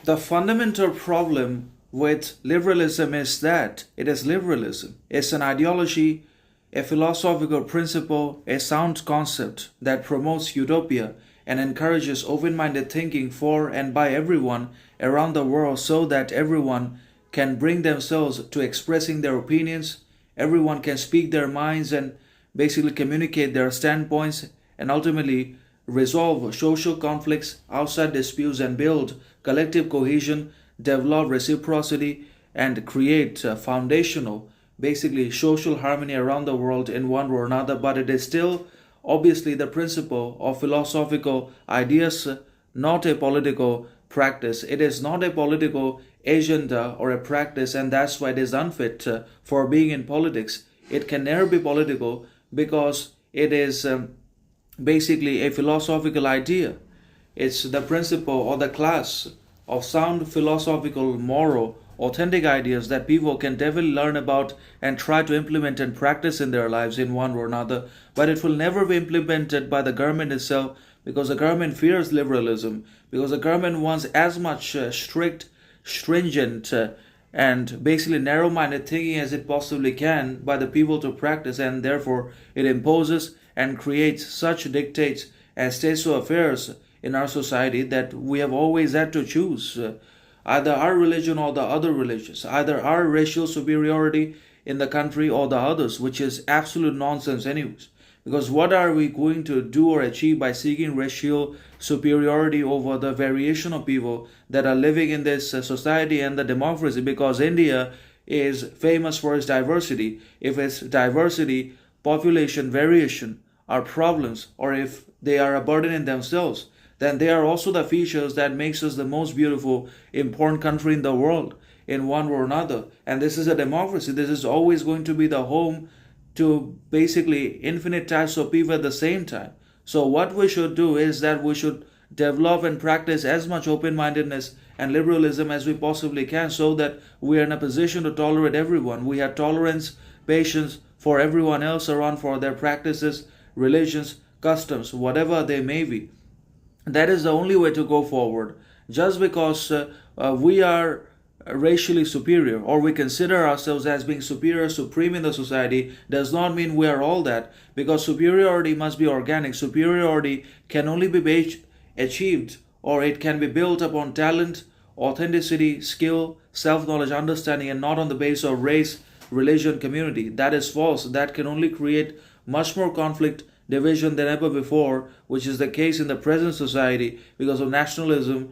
The fundamental problem with liberalism is that it is liberalism. It's an ideology, a philosophical principle, a sound concept that promotes utopia and encourages open minded thinking for and by everyone around the world so that everyone can bring themselves to expressing their opinions, everyone can speak their minds and basically communicate their standpoints and ultimately resolve social conflicts, outside disputes, and build collective cohesion, develop reciprocity, and create foundational, basically social harmony around the world in one way or another. But it is still obviously the principle of philosophical ideas, not a political practice. It is not a political agenda or a practice, and that's why it is unfit for being in politics. It can never be political because it is basically a philosophical idea. It's the principle or the class of sound philosophical, moral, authentic ideas that people can definitely learn about and try to implement and practice in their lives in one or another. But it will never be implemented by the government itself because the government fears liberalism, because the government wants as much strict, stringent, and basically narrow minded thinking as it possibly can by the people to practice, and therefore it imposes and creates such dictates and states of affairs in our society that we have always had to choose either our religion or the other religions, either our racial superiority in the country or the others, which is absolute nonsense, anyways. Because what are we going to do or achieve by seeking racial superiority over the variation of people that are living in this society and the democracy? Because India is famous for its diversity. If its diversity, population, variation are problems, or if they are a burden in themselves, then they are also the features that makes us the most beautiful, important country in the world in one or another. And this is a democracy. This is always going to be the home to basically infinite types of people at the same time. So what we should do is that we should develop and practice as much open-mindedness and liberalism as we possibly can so that we are in a position to tolerate everyone. We have tolerance, patience for everyone else around for their practices, religions, customs, whatever they may be. That is the only way to go forward. Just because we are racially superior or we consider ourselves as being superior, supreme in the society, does not mean we are all that, because superiority must be organic. Superiority can only be achieved, or it can be built upon talent, authenticity, skill, self-knowledge, understanding, and not on the basis of race, religion, community. That is false. That can only create much more conflict, division than ever before, which is the case in the present society because of nationalism